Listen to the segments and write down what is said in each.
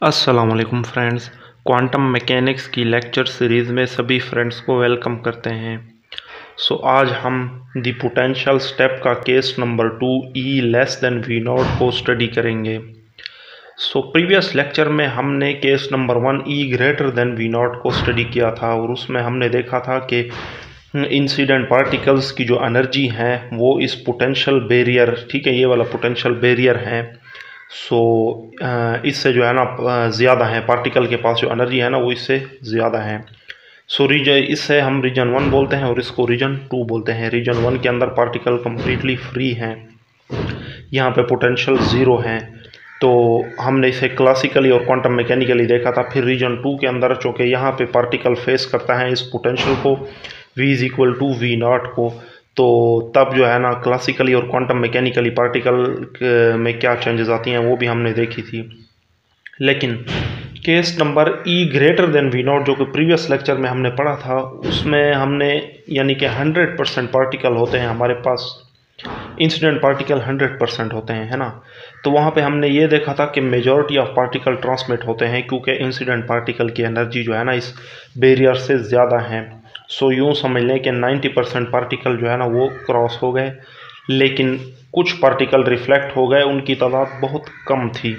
अस्सलामुअलैकुम friends, quantum mechanics की lecture series में सभी फ्रेंड्स को वेलकम करते हैं। आज हम द पोटेंशियल स्टेप का case number 2 E less than V naught को स्टडी करेंगे। प्रीवियस लेक्चर में हमने case number 1 E greater than V naught को स्टडी किया था और उसमें हमने देखा था कि इंसिडेंट पार्टिकल्स की जो एनर्जी है वो इस पोटेंशियल बैरियर, ठीक है, ये वाला पोटेंशियल बैरियर है, इससे जो है ना ज़्यादा है। पार्टिकल के पास जो एनर्जी है ना वो इससे ज़्यादा है। इससे हम रीजन 1 बोलते हैं और इसको रीजन 2 बोलते हैं। रीजन 1 के अंदर पार्टिकल कम्प्लीटली फ्री हैं, यहाँ पे पोटेंशियल ज़ीरो है। तो हमने इसे क्लासिकली और क्वांटम मैकेनिकली देखा था। फिर रीजन 2 के अंदर चूँकि यहाँ पे पार्टिकल फेस करता है इस पोटेंशियल को V is equal to V naught को, तो तब जो है ना क्लासिकली और क्वांटम मैकेनिकली पार्टिकल में क्या चेंजेस आती हैं वो भी हमने देखी थी। लेकिन case number E greater than V naught जो कि प्रीवियस लेक्चर में हमने पढ़ा था, उसमें हमने यानी कि 100% पार्टिकल होते हैं हमारे पास, इंसिडेंट पार्टिकल 100% होते हैं, है ना। तो वहाँ पे हमने ये देखा था कि मेजॉरिटी ऑफ पार्टिकल ट्रांसमिट होते हैं क्योंकि इंसिडेंट पार्टिकल की एनर्जी जो है ना इस बैरियर से ज़्यादा है। यूँ समझ लें कि 90% पार्टिकल जो है ना वो क्रॉस हो गए, लेकिन कुछ पार्टिकल रिफ्लेक्ट हो गए, उनकी तादाद बहुत कम थी,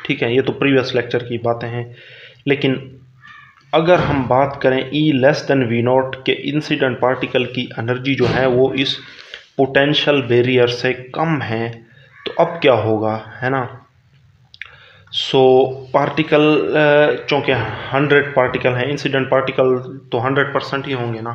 ठीक है। ये तो प्रीवियस लेक्चर की बातें हैं। लेकिन अगर हम बात करें E less than V naught के इंसिडेंट पार्टिकल की एनर्जी जो है वो इस पोटेंशियल बैरियर से कम है, तो अब क्या होगा, है ना। पार्टिकल चूँकि 100 पार्टिकल हैं, इंसिडेंट पार्टिकल तो 100% ही होंगे ना,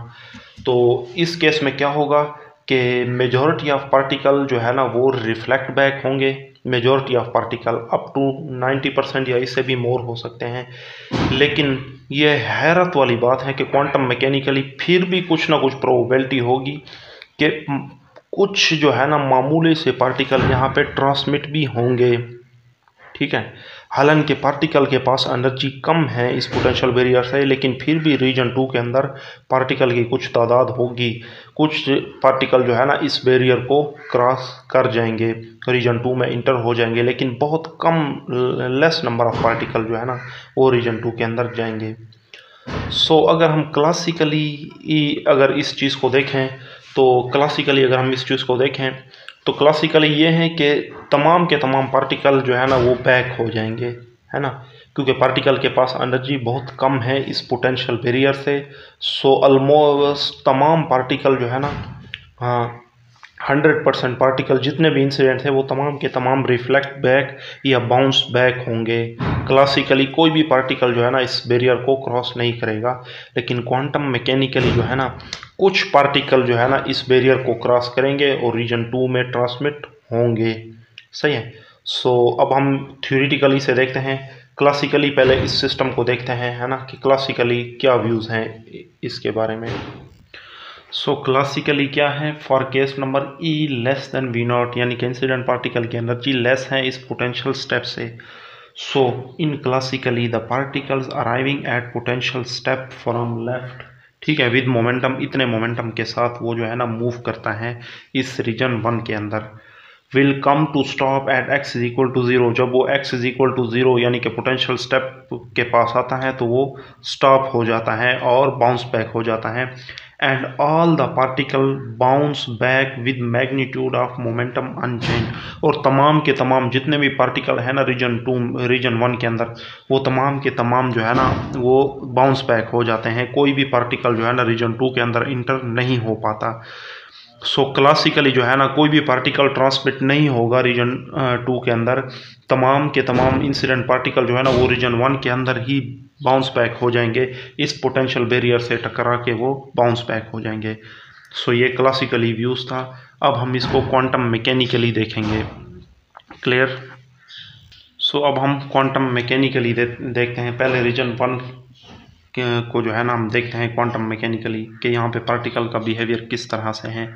तो इस केस में क्या होगा कि मेजॉरिटी ऑफ पार्टिकल जो है ना वो रिफ्लेक्ट बैक होंगे। Majority of particle up to 90% या इससे भी मोर हो सकते हैं। लेकिन ये हैरत वाली बात है कि क्वांटम मैकेनिकली फिर भी कुछ ना कुछ प्रोबेबिलिटी होगी कि कुछ जो है ना मामूली से पार्टिकल यहाँ पे ट्रांसमिट भी होंगे, ठीक है। हालांकि पार्टिकल के पास एनर्जी कम है इस पोटेंशियल बैरियर से, लेकिन फिर भी रीजन 2 के अंदर पार्टिकल की कुछ तादाद होगी। कुछ पार्टिकल जो है ना इस बैरियर को क्रॉस कर जाएंगे, रीजन 2 में इंटर हो जाएंगे, लेकिन बहुत कम लेस नंबर ऑफ पार्टिकल जो है ना वो रीजन 2 के अंदर जाएंगे। अगर हम क्लासिकली अगर इस चीज़ को देखें तो क्लासिकली ये है कि तमाम के तमाम पार्टिकल जो है ना वो बैक हो जाएंगे, है ना, क्योंकि पार्टिकल के पास एनर्जी बहुत कम है इस पोटेंशियल बैरियर से। ऑलमोस्ट तमाम पार्टिकल जो है ना 100% पार्टिकल जितने भी इंसिडेंट थे वो तमाम के तमाम रिफ्लेक्ट बैक या बाउंस बैक होंगे। क्लासिकली कोई भी पार्टिकल जो है ना इस बैरियर को क्रॉस नहीं करेगा, लेकिन क्वांटम मैकेनिकली जो है ना कुछ पार्टिकल जो है ना इस बैरियर को क्रॉस करेंगे और रीजन 2 में ट्रांसमिट होंगे, सही है। अब हम थ्योरेटिकली से देखते हैं, क्लासिकली पहले इस सिस्टम को देखते हैं, है ना, कि क्लासिकली क्या व्यूज़ हैं इसके बारे में। क्लासिकली क्या है, for case number E less than V naught, यानी कि इंसिडेंट पार्टिकल की एनर्जी लेस है इस पोटेंशियल स्टेप से। In classically the particles arriving at potential step from left, ठीक है, विद मोमेंटम, इतने मोमेंटम के साथ वो जो है ना मूव करता है इस रीजन 1 के अंदर, will come to stop at x is equal to 0। जब वो x इज इक्वल टू 0 यानी कि पोटेंशियल स्टेप के पास आता है तो वो स्टॉप हो जाता है और बाउंस बैक हो जाता है। And all the particle bounce back with magnitude of momentum unchanged, और तमाम के तमाम जितने भी पार्टिकल है ना रीजन 1 के अंदर वो तमाम के तमाम जो है ना वो बाउंस बैक हो जाते हैं। कोई भी पार्टिकल जो है ना रीजन 2 के अंदर इंटर नहीं हो पाता। क्लासिकली जो है ना कोई भी पार्टिकल ट्रांसमिट नहीं होगा रीजन 2 के अंदर। तमाम के तमाम इंसिडेंट पार्टिकल जो है ना वो रीजन 1 के अंदर ही बाउंस बैक हो जाएंगे, इस पोटेंशियल बैरियर से टकरा के वो बाउंस बैक हो जाएंगे। ये क्लासिकली व्यूज़ था। अब हम इसको क्वांटम मैकेनिकली देखेंगे, क्लियर। अब हम क्वांटम मैकेनिकली देखते हैं। पहले रीजन 1 को जो है ना हम देखते हैं क्वांटम मैकेनिकली कि यहाँ पे पार्टिकल का बिहेवियर किस तरह से है।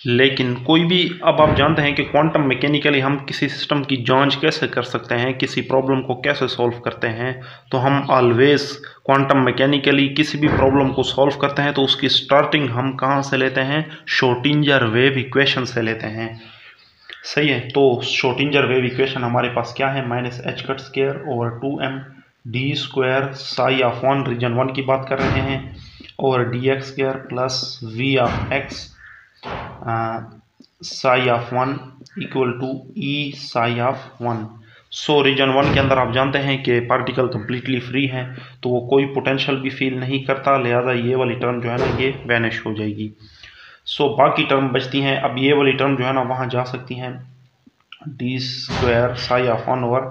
लेकिन कोई भी, अब आप जानते हैं कि क्वांटम मैकेनिकली हम किसी सिस्टम की जांच कैसे कर सकते हैं, किसी प्रॉब्लम को कैसे सॉल्व करते हैं, तो हम ऑलवेज क्वांटम मैकेनिकली किसी भी प्रॉब्लम को सॉल्व करते हैं तो उसकी स्टार्टिंग हम कहाँ से लेते हैं, श्रोडिंगर वेव इक्वेशन से लेते हैं। सही है। तो श्रोडिंगर वेव इक्वेशन हमारे पास क्या है, minus h cut square over 2m d square psi of 1, region 1 की बात कर रहे हैं, और d x square plus v of x psi of 1 equal to e psi of 1। So region 1 के अंदर आप जानते हैं कि पार्टिकल कम्प्लीटली फ्री है, तो वो कोई पोटेंशियल भी फील नहीं करता, लिहाजा ये वाली टर्म जो है ना ये वैनिश हो जाएगी। सो बाकी टर्म बचती हैं। अब ये वाली टर्म जो है ना वहाँ जा सकती हैं, d square psi of 1 over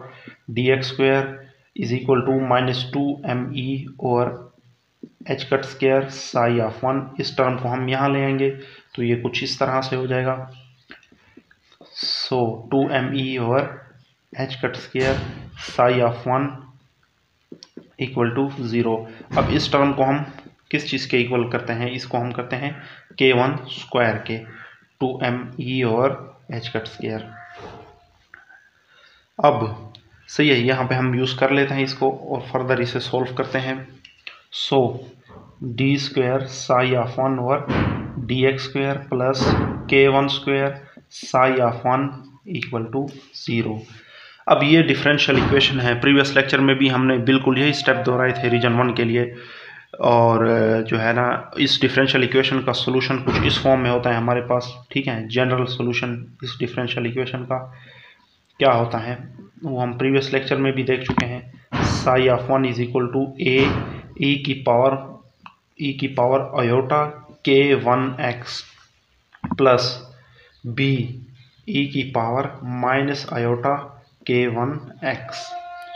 d x square is equal to -2me over h cut square psi of 1। इस टर्म को हम यहाँ ले आएंगे तो ये कुछ इस तरह से हो जाएगा। So 2me over h cut square psi of 1 equal to 0। अब इस टर्म को हम किस चीज़ के इक्वल करते हैं, इसको हम करते हैं k1 स्क्वायर के, 2me over h cut square. अब सही है, यहाँ पे हम यूज़ कर लेते हैं इसको और फर्दर इसे सॉल्व करते हैं। So d square psi of 1 over d x square plus k1 square psi of 1 equal to 0। अब ये डिफरेंशियल इक्वेशन है, प्रीवियस लेक्चर में भी हमने बिल्कुल यही स्टेप दोहराए थे रीजन 1 के लिए। और जो है ना इस डिफरेंशियल इक्वेशन का सोल्यूशन कुछ इस फॉर्म में होता है हमारे पास, ठीक है। जनरल सोल्यूशन इस डिफरेंशियल इक्वेशन का क्या होता है वो हम प्रीवियस लेक्चर में भी देख चुके हैं। Psi of 1 is equal to A e की power iota k1x plus B e की पावर माइनस अयोटा k1x।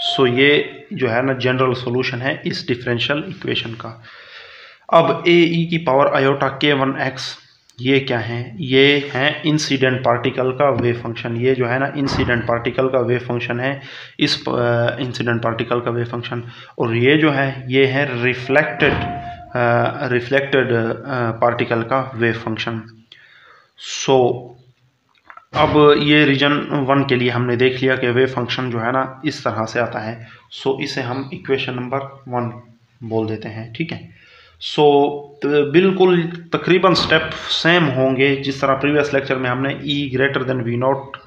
सो ये जो है ना जनरल सॉल्यूशन है इस डिफरेंशियल इक्वेशन का। अब ए ई की पावर अयोटा k1x ये क्या है, ये है इंसिडेंट पार्टिकल का वेव फंक्शन। ये जो है ना इंसिडेंट पार्टिकल का वेव फंक्शन है, इस इंसिडेंट पार्टिकल का वेव फंक्शन। और ये जो है ये है रिफ्लेक्टेड पार्टिकल का वेव फंक्शन। सो अब ये रीजन 1 के लिए हमने देख लिया कि वेव फंक्शन जो है ना इस तरह से आता है। सो इसे हम इक्वेशन नंबर 1 बोल देते हैं, ठीक है। सो बिल्कुल तकरीबन स्टेप सेम होंगे जिस तरह प्रीवियस लेक्चर में हमने E greater then V not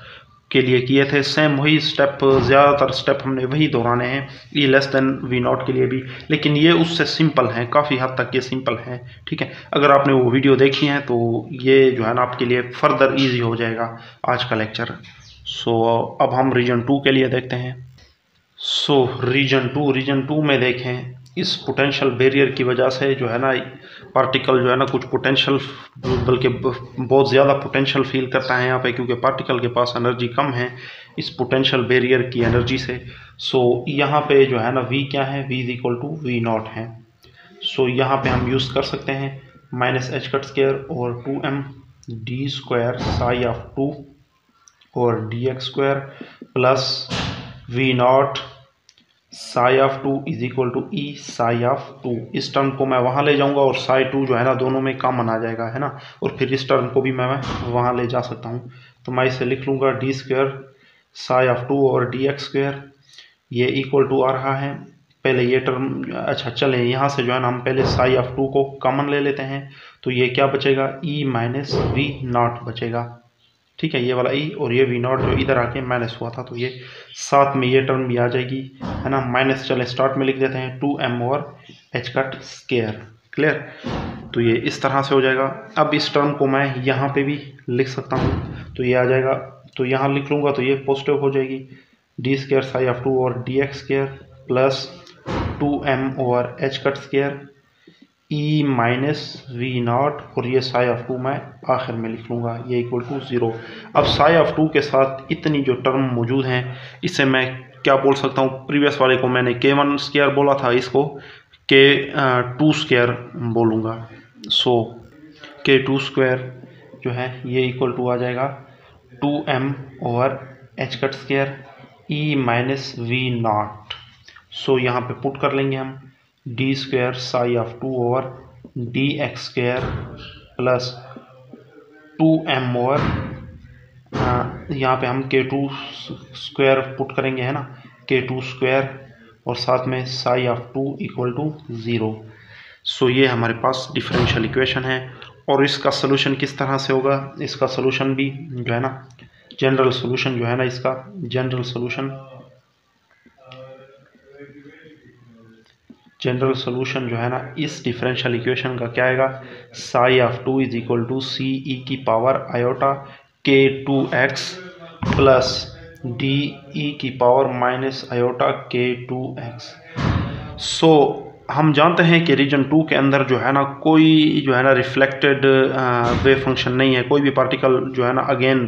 के लिए किए थे, सेम वही स्टेप, ज़्यादातर स्टेप हमने वही दोहराने हैं E less then V not के लिए भी। लेकिन ये उससे सिंपल हैं, काफ़ी हद तक ये सिंपल हैं, ठीक है। अगर आपने वो वीडियो देखी है तो ये जो है ना आपके लिए फर्दर ईजी हो जाएगा आज का लेक्चर। सो अब हम रीजन 2 के लिए देखते हैं। सो रीजन 2 में देखें, इस पोटेंशियल बैरियर की वजह से जो है ना पार्टिकल जो है ना कुछ पोटेंशियल, बल्कि बहुत ज़्यादा पोटेंशियल फील करता है यहाँ पे, क्योंकि पार्टिकल के पास एनर्जी कम है इस पोटेंशियल बैरियर की एनर्जी से। सो यहाँ पे जो है ना V क्या है, V is equal to V naught है। सो यहाँ पे हम यूज़ कर सकते हैं माइनस एच कट स्क्वायर और 2m d square psi of 2 और d x square plus V naught psi of 2 is equal to e psi of 2। इस टर्म को मैं वहाँ ले जाऊँगा और साई 2 जो है ना दोनों में कॉमन आ जाएगा, है ना। और फिर इस टर्म को भी मैं वहाँ ले जा सकता हूँ, तो मैं इसे लिख लूँगा डी स्क्वायर साई ऑफ 2 और डी एक्स स्क्वायर, ये इक्वल टू आ रहा है। पहले ये टर्म, अच्छा चले यहाँ से जो है ना हम पहले साई ऑफ 2 को कॉमन ले लेते हैं, तो ये क्या बचेगा, ई माइनस वी नॉट बचेगा, ठीक है। ये वाला ई और ये वी नॉट जो इधर आके माइनस हुआ था, तो ये साथ में ये टर्म भी आ जाएगी, है ना। माइनस चले स्टार्ट में लिख देते हैं 2m और एच कट स्क्वायर, क्लियर। तो ये इस तरह से हो जाएगा। अब इस टर्म को मैं यहाँ पे भी लिख सकता हूँ, तो ये आ जाएगा, तो यहाँ लिख लूँगा तो ये पॉजिटिव हो जाएगी, डी स्क्वायर साई ऑफ 2 और d x square plus 2m और h cut square E minus we naught, और ये साई ऑफ 2 मैं आखिर में लिख लूँगा, ये इक्वल टू 0। अब साई ऑफ 2 के साथ इतनी जो टर्म मौजूद हैं, इसे मैं क्या बोल सकता हूँ, प्रीवियस वाले को मैंने k1 स्क्वायर बोला था, इसको k2 स्क्वायर बोलूँगा। सो k2 स्क्वायर जो है ये इक्वल टू आ जाएगा 2m over h cut square E minus we naught. So यहाँ पे पुट कर लेंगे हम d square psi of 2 over d x square plus 2m over, यहाँ पे हम k2 स्क्वायर पुट करेंगे, है ना, k2 स्क्वायर और साथ में साई ऑफ 2 इक्वल टू 0। सो ये हमारे पास डिफरेंशियल इक्वेशन है। और इसका सोल्यूशन किस तरह से होगा, इसका सोल्यूशन भी जो है ना जनरल सोल्यूशन जो है ना इसका, जनरल सोल्यूशन जो है ना इस डिफरेंशियल इक्वेशन का क्या आएगा, psi of 2 is equal to C e की power iota k2x plus D e की पावर माइनस आयोटा k2x। सो हम जानते हैं कि रीजन 2 के अंदर जो है ना कोई जो है ना रिफ्लेक्टेड वेव फंक्शन नहीं है, कोई भी पार्टिकल जो है ना अगेन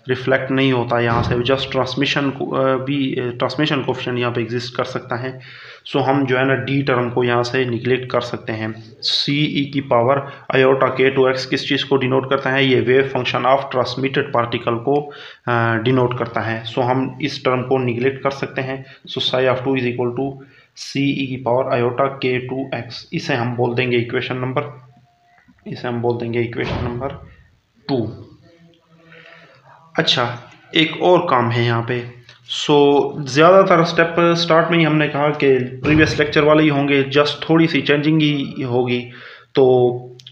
रिफ्लेक्ट नहीं होता यहाँ से, जस्ट ट्रांसमिशन ट्रांसमिशन कोफिशिएंट यहाँ पे एग्जिस्ट कर सकता है। सो हम जो है ना डी टर्म को यहाँ से निगलेक्ट कर सकते हैं। सी ई की पावर आयोटा k2x किस चीज़ को डिनोट करता है, ये wave function of transmitted particle को डिनोट करता है। सो हम इस टर्म को निगलेक्ट कर सकते हैं। So psi of 2 is equal to C e की पावर आयोटा k2x, इसे हम बोल देंगे इक्वेशन नंबर 2। अच्छा, एक और काम है यहाँ पे। सो ज़्यादातर स्टेप स्टार्ट में ही हमने कहा कि प्रीवियस लेक्चर वाले ही होंगे, जस्ट थोड़ी सी चेंजिंग ही होगी। तो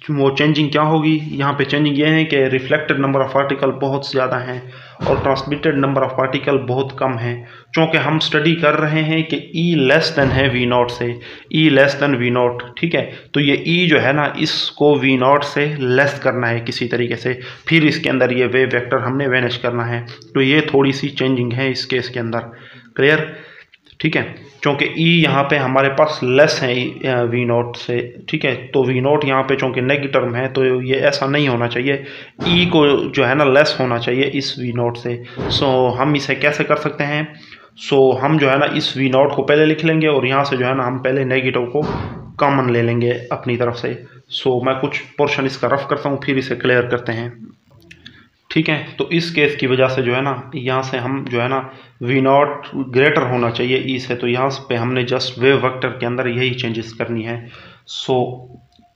वो चेंजिंग क्या होगी, यहाँ पे चेंजिंग ये है कि रिफ्लेक्टेड नंबर ऑफ पार्टिकल बहुत ज़्यादा हैं और ट्रांसमिटेड नंबर ऑफ पार्टिकल बहुत कम है। क्योंकि हम स्टडी कर रहे हैं कि E लेस देन है V0 से, E लेस देन V0, ठीक है। तो ये E जो है ना इसको V0 से लेस करना है किसी तरीके से, फिर इसके अंदर ये वेव वेक्टर हमने वैनिश करना है। तो ये थोड़ी सी चेंजिंग है इस केस के अंदर, क्लियर, ठीक है। क्योंकि E यहाँ पे हमारे पास लेस है V0 से, ठीक है। तो V0 यहाँ पे चूँकि नेगेटिव टर्म है तो ये ऐसा नहीं होना चाहिए, E को जो है ना लेस होना चाहिए इस V0 से। सो हम इसे कैसे कर सकते हैं, सो हम जो है ना इस V0 को पहले लिख लेंगे और यहाँ से जो है ना हम पहले नेगेटिव को कॉमन ले लेंगे अपनी तरफ से। सो मैं कुछ पोर्शन इसका रफ करता हूँ, फिर इसे क्लियर करते हैं, ठीक है। तो इस केस की वजह से जो है ना यहाँ से हम जो है ना V0 ग्रेटर होना चाहिए E से, तो यहाँ पे हमने जस्ट वेव वेक्टर के अंदर यही चेंजेस करनी है। सो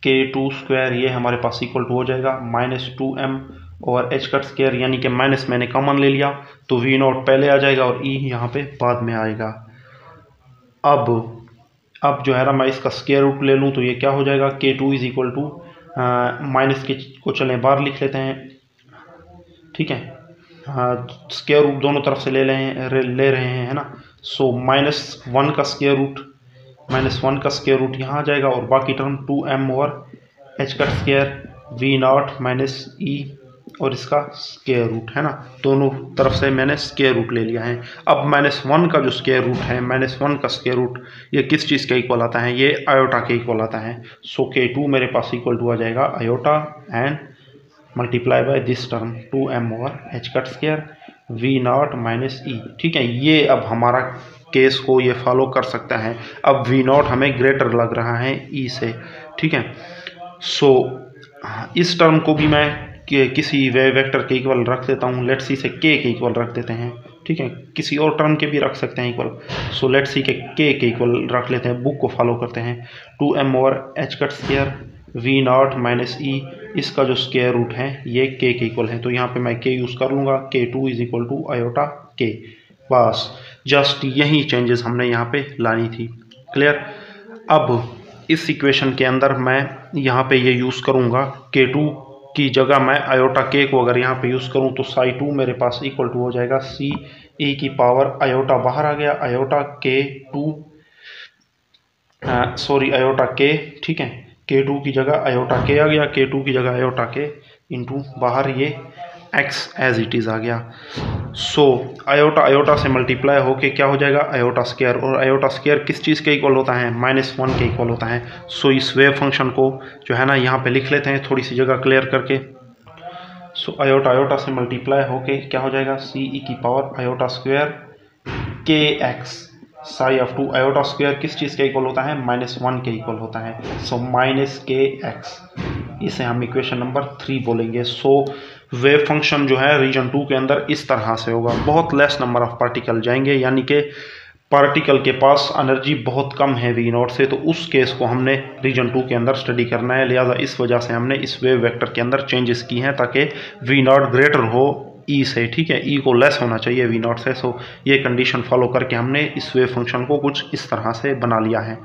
k2 ये हमारे पास इक्वल टू हो जाएगा -2m और h कट स्क्वायर, यानी कि माइनस मैंने कॉमन ले लिया तो V0 पहले आ जाएगा और E यहाँ पे बाद में आएगा। अब जो है ना मैं इसका स्क्वायर रूट ले लूँ तो ये क्या हो जाएगा, k2 is equal to minus के को चलें बाहर लिख लेते हैं, ठीक है। स्क्वायर रूट दोनों तरफ से ले रहे हैं, है ना। सो -1 का स्क्वायर रूट यहाँ आ जाएगा और बाकी टर्म 2m ओवर h का स्क्वायर V0 माइनस E और इसका स्क्वायर रूट, है ना। दोनों तरफ से मैंने स्क्वायर रूट ले लिया है। अब -1 का जो स्क्वायर रूट है, -1 का स्क्वायर रूट ये किस चीज़ के इक्वल आता है, ये आयोटा के इक्वल आता है। सो k2 मेरे पास इक्वल टू आ जाएगा iota and multiply by this term 2m over h cut square V0 minus E, ठीक है। ये अब हमारा केस को ये फॉलो कर सकता है। अब V0 हमें ग्रेटर लग रहा है E से, ठीक है। सो इस टर्म को भी मैं किसी वेव वेक्टर के इक्वल रख देता हूँ, लेट्स सी से k के इक्वल रख देते हैं, ठीक है। किसी और टर्म के भी रख सकते हैं इक्वल, सो लेट्स सी के k के इक्वल रख लेते हैं, बुक को फॉलो करते हैं। 2m over h cut square V0 minus E, इसका जो स्क्वायर रूट है ये k के इक्वल है, तो यहाँ पे मैं k यूज़ कर लूँगा, k2 is equal to iota k। बस जस्ट यही चेंजेस हमने यहाँ पे लानी थी, क्लियर। अब इस इक्वेशन के अंदर मैं यहाँ पे ये यूज़ करूँगा, k2 की जगह मैं आयोटा k को अगर यहाँ पे यूज़ करूँ तो साई 2 मेरे पास इक्वल टू हो जाएगा सी ई की पावर आयोटा बाहर आ गया, आयोटा k, ठीक है। k2 की जगह आयोटा k आ गया, k2 की जगह आयोटा k इंटू बाहर ये x एज इट इज़ आ गया। सो आयोटा से मल्टीप्लाई होके क्या हो जाएगा आयोटा स्क्वायर, और आयोटा स्क्वायर किस चीज़ के इक्वल होता है, -1 के इक्वल होता है। सो इस वेव फंक्शन को जो है ना यहाँ पे लिख लेते हैं थोड़ी सी जगह क्लियर करके। सो आयोटा से मल्टीप्लाई होके क्या हो जाएगा, सी ई की power iota square kx Sai of 2, iota square किस चीज़ के इक्वल होता है, -1 के इक्वल होता है। सो -kx, इसे हम इक्वेशन नंबर 3 बोलेंगे। सो वेव फंक्शन जो है रीजन 2 के अंदर इस तरह से होगा, बहुत लेस नंबर ऑफ पार्टिकल जाएंगे, यानी कि पार्टिकल के पास एनर्जी बहुत कम है V0 से, तो उस केस को हमने रीजन 2 के अंदर स्टडी करना है। लिहाजा इस वजह से हमने इस वेव वेक्टर के अंदर चेंजेस की हैं ताकि V0 ग्रेटर हो E से, ठीक है। E को लेस होना चाहिए V0 से। सो ये कंडीशन फॉलो करके हमने इस वेव फंक्शन को कुछ इस तरह से बना लिया है।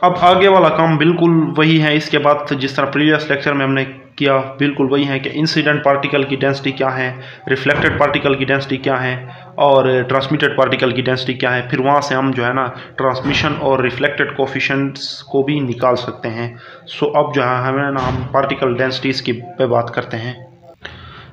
अब आगे वाला काम बिल्कुल वही है। इसके बाद जिस तरह प्रीवियस लेक्चर में हमने किया बिल्कुल वही है कि इंसिडेंट पार्टिकल की डेंसिटी क्या है, रिफ्लेक्टेड पार्टिकल की डेंसिटी क्या है और ट्रांसमिटेड पार्टिकल की डेंसिटी क्या है। फिर वहाँ से हम जो है ना ट्रांसमिशन और रिफ्लेक्टेड कोफिशिएंट्स को भी निकाल सकते हैं। सो अब जो है हमें ना हम पार्टिकल डेंसिटीज़ की पे बात करते हैं।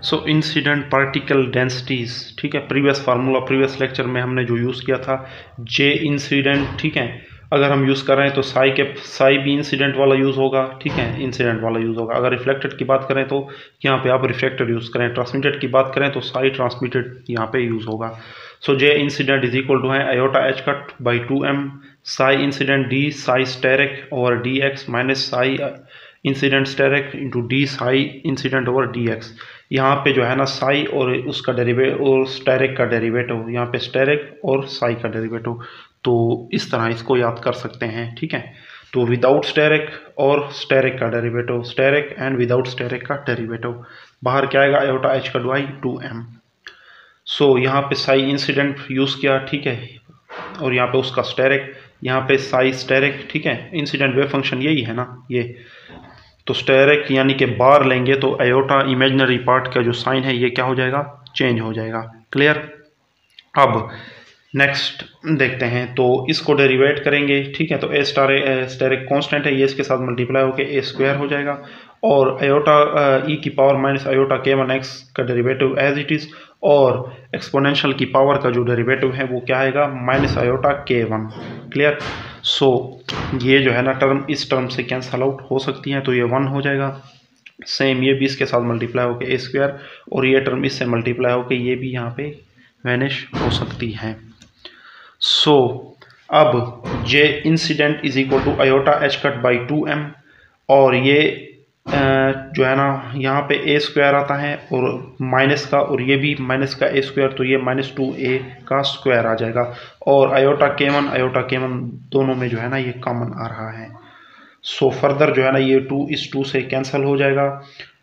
सो इंसिडेंट पार्टिकल डेंसिटीज़, ठीक है, प्रीवियस लेक्चर में हमने जो यूज़ किया था जे इंसिडेंट, ठीक है, अगर हम यूज़ कर रहे हैं तो साई भी इंसिडेंट वाला यूज़ होगा, ठीक है, इंसिडेंट वाला यूज़ होगा। अगर रिफ्लेक्टेड की बात करें तो यहाँ पे आप रिफ्लेक्टेड यूज़ करें, ट्रांसमिटेड की बात करें तो साई ट्रांसमिटेड यहाँ पे यूज़ होगा। So j incident is equal to है iota h cut by 2m psi incident d psi asterisk over d x minus psi incident asterisk into d psi incident over d x. यहाँ पे जो है ना साई और उसका derivative और asterisk का डेरिवेटिव, यहाँ पे स्टेरिक और साई का डेरिवेटिव, तो इस तरह इसको याद कर सकते हैं, ठीक है। तो विदाउट स्टेरिक और स्टेरिक का derivative, asterisk and without asterisk का डेरिवेटिव, बाहर क्या आएगा iota h cut by 2m। So यहाँ पे साई इंसिडेंट यूज़ किया, ठीक है, और यहाँ पे उसका स्टेरिक, यहाँ पे साई स्टेरिक, ठीक है, इंसिडेंट वेव फंक्शन यही है ना ये। तो स्टेरिक यानी कि बार लेंगे तो आयोटा इमेजिनरी पार्ट का जो साइन है ये क्या हो जाएगा, चेंज हो जाएगा। क्लियर। अब नेक्स्ट देखते हैं, तो इसको डेरिवेट करेंगे, ठीक है, तो ए स्टेरिक कांस्टेंट है, ये इसके साथ मल्टीप्लाई होकर ए स्क्वायर हो जाएगा और आयोटा ई की पावर माइनस आयोटा k1x का डेरिवेटिव एज इट इज़ और एक्सपोनेंशियल की पावर का जो डेरिवेटिव है वो क्या आएगा माइनस आयोटा k1। क्लियर। सो ये जो है ना टर्म इस टर्म से कैंसल आउट हो सकती है, तो ये 1 हो जाएगा। सेम ये भी इसके साथ मल्टीप्लाई होकर ए स्क्वायर और ये टर्म इससे मल्टीप्लाई होकर ये भी यहाँ पे वैनिश हो सकती है। सो अब J incident is equal to iota h cut by 2m और ये जो है ना यहाँ पे ए स्क्वायर आता है और माइनस का, और ये भी माइनस का ए स्क्वायर, तो ये माइनस 2a का स्क्वायर आ जाएगा और आयोटा k1 दोनों में जो है ना ये कॉमन आ रहा है। सो फर्दर जो है ना ये 2 इस 2 से कैंसिल हो जाएगा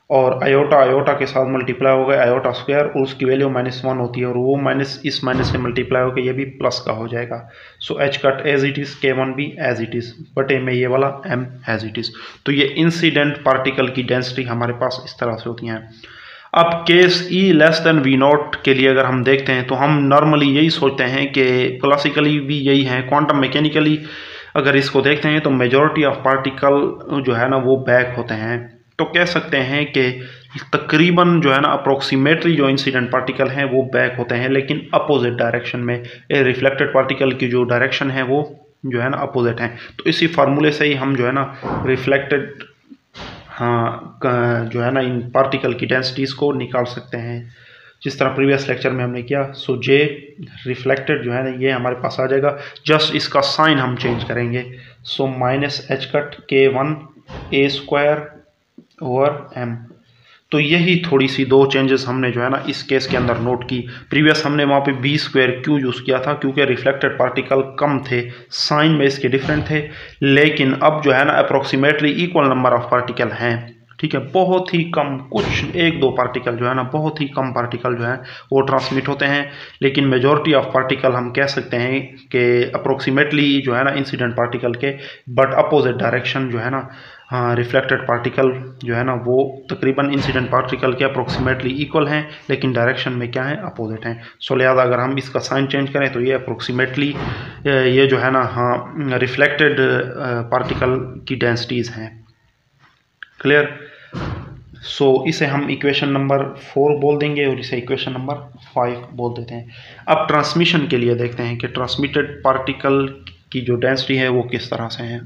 और आयोटा के साथ मल्टीप्लाई हो गया आयोटा स्क्वायर और उसकी वैल्यू -1 होती है और वो माइनस इस माइनस से मल्टीप्लाई होकर ये भी प्लस का हो जाएगा। सो h cut as it is, k1 भी एज इट इज़, बटे में ये वाला m एज इट इज़। तो ये इंसिडेंट पार्टिकल की डेंसिटी हमारे पास इस तरह से होती हैं। अब case E less then V0 के लिए अगर हम देखते हैं तो हम नॉर्मली यही सोचते हैं कि क्लासिकली भी यही है, क्वांटम मैकेनिकली अगर इसको देखते हैं तो मेजॉरिटी ऑफ पार्टिकल जो है ना वो बैक होते हैं। तो कह सकते हैं कि तकरीबन जो है ना अप्रोक्सीमेटली जो इंसिडेंट पार्टिकल हैं वो बैक होते हैं, लेकिन अपोजिट डायरेक्शन में। रिफ्लेक्टेड पार्टिकल की जो डायरेक्शन है वो जो है ना अपोजिट है। तो इसी फार्मूले से ही हम जो है ना रिफ्लेक्टेड जो है ना इन पार्टिकल की डेंसिटीज़ को निकाल सकते हैं, जिस तरह प्रीवियस लेक्चर में हमने किया। सो जे रिफ्लेक्टेड जो है ना ये हमारे पास आ जाएगा, जस्ट इसका साइन हम चेंज करेंगे। So minus h cut k1 a square over m। तो यही थोड़ी सी दो चेंजेस हमने जो है ना इस केस के अंदर नोट की। प्रीवियस हमने वहाँ पे b स्क्वायर क्यों यूज़ किया था, क्योंकि रिफ्लेक्टेड पार्टिकल कम थे, साइन में इसके डिफरेंट थे, लेकिन अब जो है ना approximately equal number of particle हैं, ठीक है, बहुत ही कम, कुछ एक दो पार्टिकल जो है ना, बहुत ही कम पार्टिकल जो है वो ट्रांसमिट होते हैं, लेकिन मेजॉरिटी ऑफ पार्टिकल हम कह सकते हैं कि अप्रोक्सीमेटली जो है ना इंसिडेंट पार्टिकल के, बट अपोजिट डायरेक्शन जो है ना रिफ्लेक्टेड पार्टिकल जो है ना वो तकरीबन इंसिडेंट पार्टिकल के अप्रोक्सीमेटली इक्वल हैं, लेकिन डायरेक्शन में क्या है अपोजिट हैं। सो लिहाजा अगर हम इसका साइन चेंज करें तो ये अप्रोक्सीमेटली ये जो है ना रिफ्लेक्टेड पार्टिकल की डेंसिटीज़ हैं। क्लियर। सो इसे हम इक्वेशन नंबर 4 बोल देंगे और इसे इक्वेशन नंबर 5 बोल देते हैं। अब ट्रांसमिशन के लिए देखते हैं कि ट्रांसमिटेड पार्टिकल की जो डेंसिटी है वो किस तरह से है।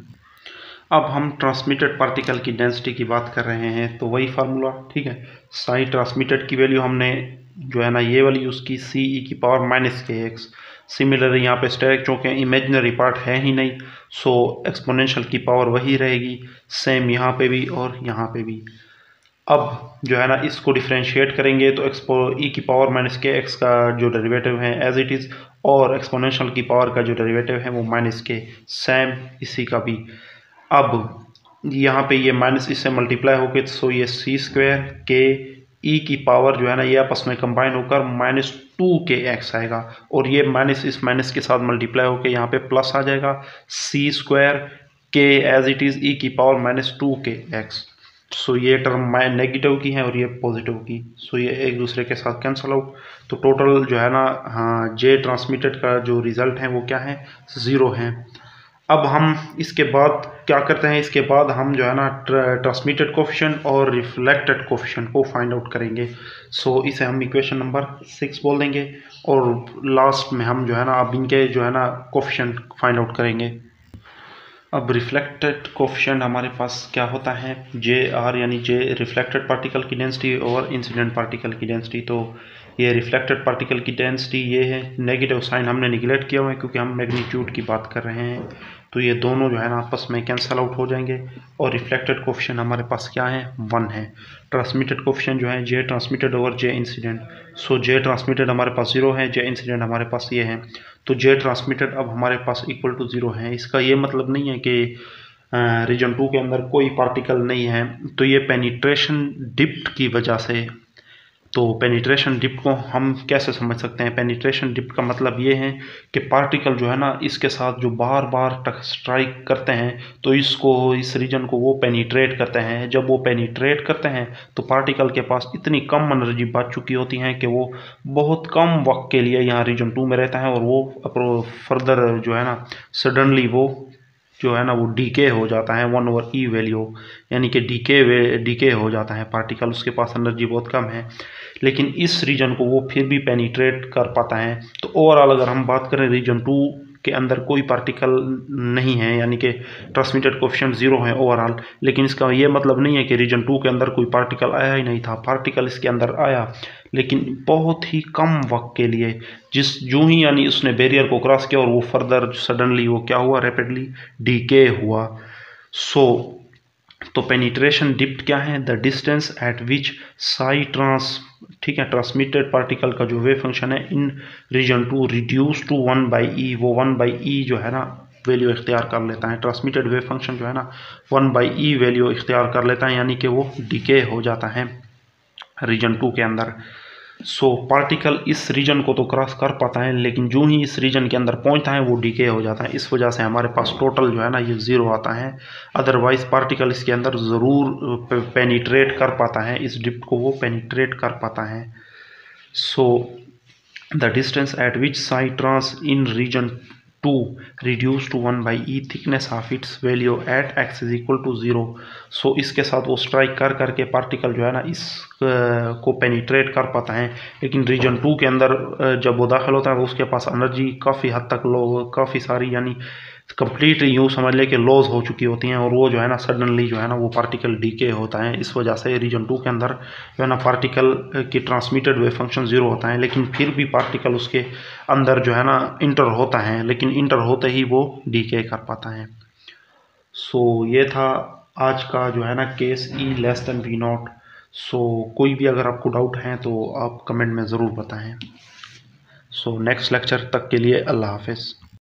अब हम ट्रांसमिटेड पार्टिकल की डेंसिटी की बात कर रहे हैं, तो वही फार्मूला, ठीक है, साई ट्रांसमिटेड की वैल्यू हमने जो है ना ये वाली यूज़ की CE⁻⁻kx। सिमिलरली यहाँ पे स्टेरिक चूँकि इमेजिनरी पार्ट है ही नहीं, सो एक्सपोनेंशियल की पावर वही रहेगी, सेम यहाँ पे भी और यहाँ पे भी। अब जो है ना इसको डिफ्रेंशिएट करेंगे तो e⁻⁻kx का जो डेरिवेटिव है एज इट इज़ और एक्सपोनेंशियल की पावर का जो डेरिवेटिव है वो -k, सेम इसी का भी। अब यहाँ पे ये माइनस इससे मल्टीप्लाई होके, सो ये c² k e की पावर जो है ना ये आपस में कंबाइन होकर -2kx आएगा और ये माइनस इस माइनस के साथ मल्टीप्लाई होकर यहाँ पे प्लस आ जाएगा c² k as it is e की पावर -2kx। सो ये टर्म नेगेटिव की है और ये पॉजिटिव की, सो ये एक दूसरे के साथ कैंसल आउट। तो टोटल जो है ना, हाँ, जे ट्रांसमिटेड का जो रिज़ल्ट है वो क्या है, 0 है। अब हम इसके बाद क्या करते हैं, इसके बाद हम जो है ना ट्रांसमिटेड कोफिशिएंट और रिफ्लेक्टेड कोफिशिएंट को फाइंड आउट करेंगे। सो इसे हम इक्वेशन नंबर 6 बोल देंगे और लास्ट में हम जो है ना अब इनके जो है ना कोफिशिएंट फाइंड आउट करेंगे। अब रिफ्लेक्टेड कोफिशिएंट हमारे पास क्या होता है, जे आर, यानी जे रिफ्लेक्टेड पार्टिकल की डेंसिटी और इंसिडेंट पार्टिकल की डेंसिटी। तो ये रिफ्लेक्टेड पार्टिकल की डेंसिटी ये है, नेगेटिव साइन हमने निगलेक्ट किया हुआ है क्योंकि हम मैग्नीट्यूड की बात कर रहे हैं। तो ये दोनों जो है ना आपस में कैंसल आउट हो जाएंगे और रिफ्लेक्टेड कोफिशिएंट हमारे पास क्या है, 1 है। ट्रांसमिटेड कोफिशिएंट जो है जे ट्रांसमिटेड ओवर जे इंसिडेंट। सो जे ट्रांसमिटेड हमारे पास 0 है, जे इंसिडेंट हमारे पास ये है। तो जे ट्रांसमिटेड अब हमारे पास इक्वल टू 0 है। इसका ये मतलब नहीं है कि रीजन 2 के अंदर कोई पार्टिकल नहीं है। तो ये पेनिट्रेशन डिप्ट की वजह से, तो पेनिट्रेशन डिप्ट को हम कैसे समझ सकते हैं, पेनिट्रेशन डिप्ट का मतलब ये है कि पार्टिकल जो है ना इसके साथ जो बार बार स्ट्राइक करते हैं तो इसको, इस रीजन को वो पेनिट्रेट करते हैं। जब वो पेनिट्रेट करते हैं तो पार्टिकल के पास इतनी कम एनर्जी बच चुकी होती है कि वो बहुत कम वक्त के लिए यहाँ रीजन 2 में रहता है और वो फर्दर जो है ना सडनली वो जो है ना वो डीके हो जाता है 1/e वैल्यू, यानी कि डीके हो जाता है पार्टिकल, उसके पास एनर्जी बहुत कम है। लेकिन इस रीजन को वो फिर भी पेनिट्रेट कर पाता है। तो ओवरऑल अगर हम बात करें रीजन 2 के अंदर कोई पार्टिकल नहीं है, यानी कि ट्रांसमिटेड कोफिशिएंट 0 है ओवरऑल। लेकिन इसका ये मतलब नहीं है कि रीजन 2 के अंदर कोई पार्टिकल आया ही नहीं था, पार्टिकल इसके अंदर आया लेकिन बहुत ही कम वक्त के लिए। जो ही यानी उसने बैरियर को क्रॉस किया और वो फर्दर सडनली वो क्या हुआ, रैपिडली डीके हुआ। सो तो पेनिट्रेशन डिप्ट क्या है, the distance at which psi trans, ठीक है, ट्रांसमिटेड पार्टिकल का जो वेव फंक्शन है इन रीजन 2 रिड्यूस टू 1/e, वो 1/e जो है ना वैल्यू इख्तियार कर लेता है। ट्रांसमिटेड वेव फंक्शन जो है ना 1/e वैल्यू इख्तियार कर लेता है, यानी कि वो डीके हो जाता है रीजन 2 के अंदर। सो पार्टिकल इस रीजन को तो क्रॉस कर पाता है लेकिन जो ही इस रीजन के अंदर पहुंचता है वो डीके हो जाता है। इस वजह से हमारे पास टोटल जो है ना ये 0 आता है। अदरवाइज पार्टिकल इसके अंदर ज़रूर पेनिट्रेट कर पाता है, इस डिप्ट को वो पेनिट्रेट कर पाता है। So the distance at which psi trans in region 2 reduced to 1/e thickness of its value at x is equal to 0। सो इसके साथ वो स्ट्राइक कर करके पार्टिकल जो है ना इस को पेनिट्रेट कर पाता है। लेकिन रीजन 2 के अंदर जब वो दाखिल होता है तो उसके पास एनर्जी काफ़ी हद तक लो, काफ़ी सारी, यानी कंप्लीटली यूँ समझ ले कि लॉस हो चुकी होती हैं और वो जो है ना सडनली जो है ना वो पार्टिकल डीके होता है। इस वजह से रीजन 2 के अंदर जो है ना पार्टिकल की ट्रांसमिटेड वेव फंक्शन 0 होता है, लेकिन फिर भी पार्टिकल उसके अंदर जो है ना इंटर होता है, लेकिन इंटर होते ही वो डीके कर पाता है। सो ये था आज का जो है ना case E less then V0। सो कोई भी अगर आपको डाउट है तो आप कमेंट में ज़रूर बताएं। सो नेक्स्ट लेक्चर तक के लिए अल्लाह हाफिज़।